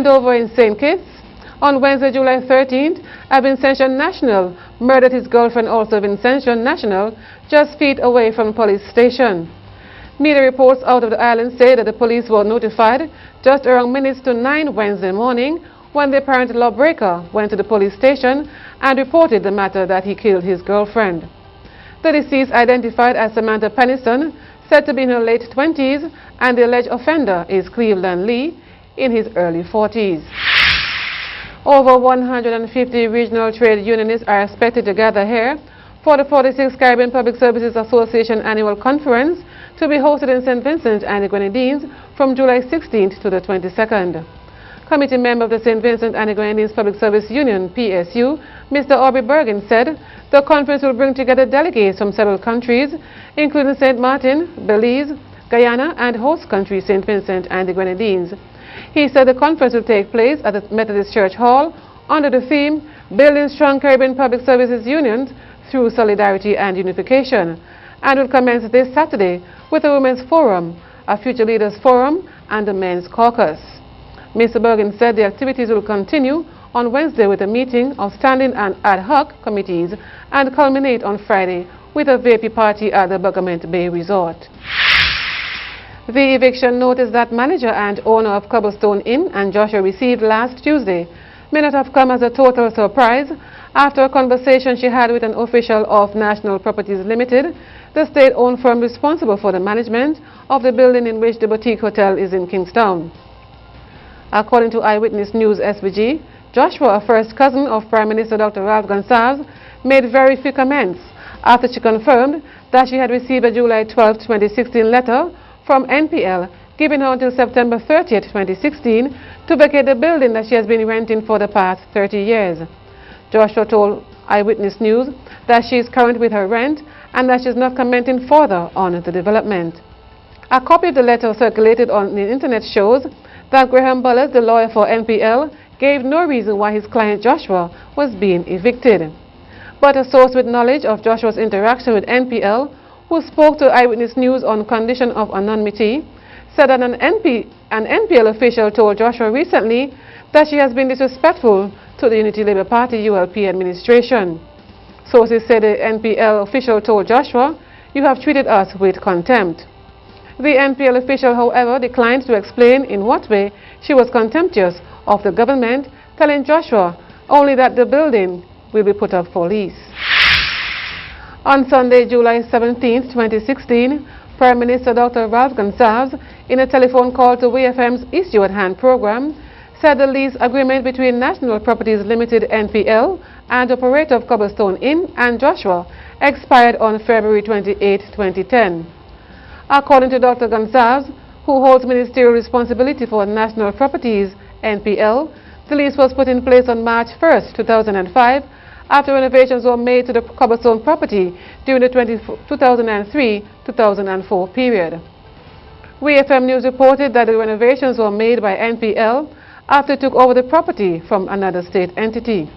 And over in St. Kitts, on Wednesday, July 13th, a Vincentian national murdered his girlfriend, also Vincentian national, just feet away from the police station. Media reports out of the island say that the police were notified just around minutes to 9 Wednesday morning when the apparent lawbreaker went to the police station and reported the matter that he killed his girlfriend. The deceased, identified as Samantha Pennison, said to be in her late 20s, and the alleged offender is Cleveland Lee in his early 40s. Over 150 regional trade unionists are expected to gather here for the 46th Caribbean Public Services Association Annual Conference to be hosted in St. Vincent and the Grenadines from July 16th to the 22nd. Committee member of the St. Vincent and the Grenadines Public Service Union, PSU, Mr. Aubrey Bergen, said the conference will bring together delegates from several countries, including St. Martin, Belize, Guyana, and host country St. Vincent and the Grenadines. He said the conference will take place at the Methodist Church Hall under the theme Building Strong Caribbean Public Services Unions through Solidarity and Unification, and will commence this Saturday with a Women's Forum, a Future Leaders Forum, and a Men's Caucus. Mr. Bergen said the activities will continue on Wednesday with a meeting of standing and ad hoc committees and culminate on Friday with a VIP party at the Buggerment Bay Resort. The eviction notice that manager and owner of Cobblestone Inn and Joshua received last Tuesday may not have come as a total surprise after a conversation she had with an official of National Properties Limited, the state-owned firm responsible for the management of the building in which the boutique hotel is in Kingstown. According to Eyewitness News SBG, Joshua, a first cousin of Prime Minister Dr. Ralph Gonsalves, made very few comments after she confirmed that she had received a July 12, 2016 letter from NPL giving her until September 30, 2016 to vacate the building that she has been renting for the past 30 years. Joshua told Eyewitness News that she is current with her rent and that she is not commenting further on the development. A copy of the letter circulated on the internet shows that Graham Bullis, the lawyer for NPL, gave no reason why his client Joshua was being evicted. But a source with knowledge of Joshua's interaction with NPL, who spoke to Eyewitness News on condition of anonymity, said that an NPL official told Joshua recently that she has been disrespectful to the Unity Labour Party ULP administration. Sources said the NPL official told Joshua, "You have treated us with contempt." The NPL official, however, declined to explain in what way she was contemptuous of the government, telling Joshua only that the building will be put up for lease. On Sunday, July 17, 2016, Prime Minister Dr. Ralph Gonsalves, in a telephone call to WFM's Issue at Hand program, said the lease agreement between National Properties Limited NPL and operator of Cobblestone Inn and Joshua expired on February 28, 2010. According to Dr. Gonsalves, who holds ministerial responsibility for National Properties NPL, the lease was put in place on March 1, 2005, after renovations were made to the Cobblestone property during the 2003-2004 period. WFM News reported that the renovations were made by NPL after it took over the property from another state entity.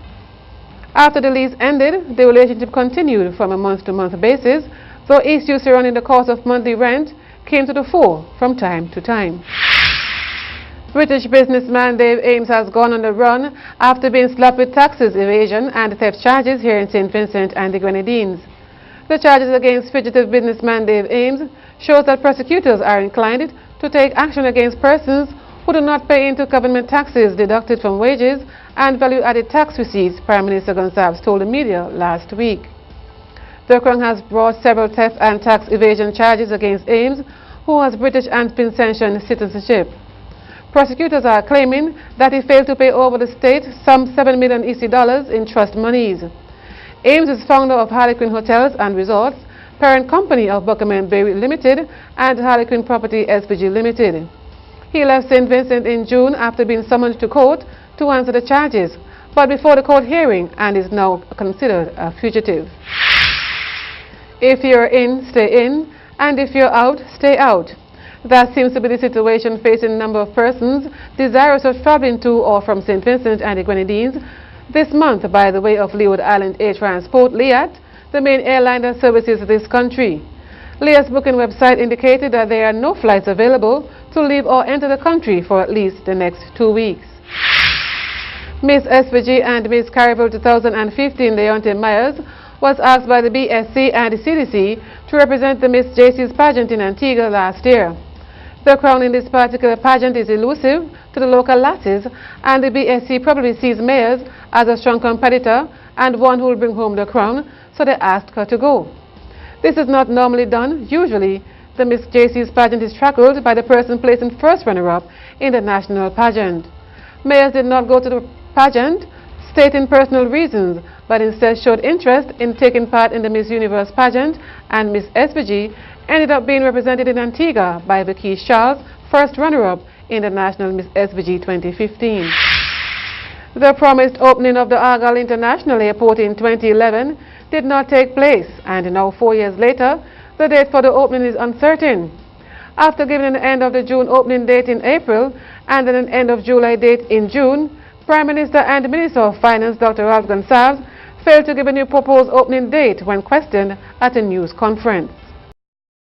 After the lease ended, the relationship continued from a month-to-month basis, though issues surrounding the cost of monthly rent came to the fore from time to time. British businessman Dave Ames has gone on the run after being slapped with taxes evasion and theft charges here in St. Vincent and the Grenadines. The charges against fugitive businessman Dave Ames shows that prosecutors are inclined to take action against persons who do not pay into government taxes deducted from wages and value-added tax receipts, Prime Minister Gonsalves told the media last week. The Crown has brought several theft and tax evasion charges against Ames, who has British and Vincentian citizenship. Prosecutors are claiming that he failed to pay over the state some $7 million in trust monies. Ames is founder of Harlequin Hotels and Resorts, parent company of Buggerment Bay Limited and Harlequin Property SPG Limited. He left St. Vincent in June after being summoned to court to answer the charges, but before the court hearing, and is now considered a fugitive. If you're in, stay in, and if you're out, stay out. That seems to be the situation facing a number of persons desirous of traveling to or from St. Vincent and the Grenadines this month by the way of Leeward Island Air Transport, LIAT, the main airline that services this country. LIAT's booking website indicated that there are no flights available to leave or enter the country for at least the next 2 weeks. Miss SVG and Miss Carnival 2015 Leonte Myers was asked by the BSC and the CDC to represent the Miss JC's pageant in Antigua last year. The crown in this particular pageant is elusive to the local lasses, and the BSC probably sees Myers as a strong competitor and one who will bring home the crown, so they asked her to go. This is not normally done. Usually, the Miss JC's pageant is tackled by the person placing first runner-up in the national pageant. Myers did not go to the pageant, stating personal reasons, but instead showed interest in taking part in the Miss Universe pageant, and Miss SVG ended up being represented in Antigua by Vicky Charles, first runner-up in the National Miss SVG 2015. The promised opening of the Argyle International Airport in 2011 did not take place, and now 4 years later, the date for the opening is uncertain. After giving an end of the June opening date in April and then an end of July date in June, Prime Minister and Minister of Finance Dr. Ralph Gonsalves failed to give a new proposed opening date when questioned at a news conference.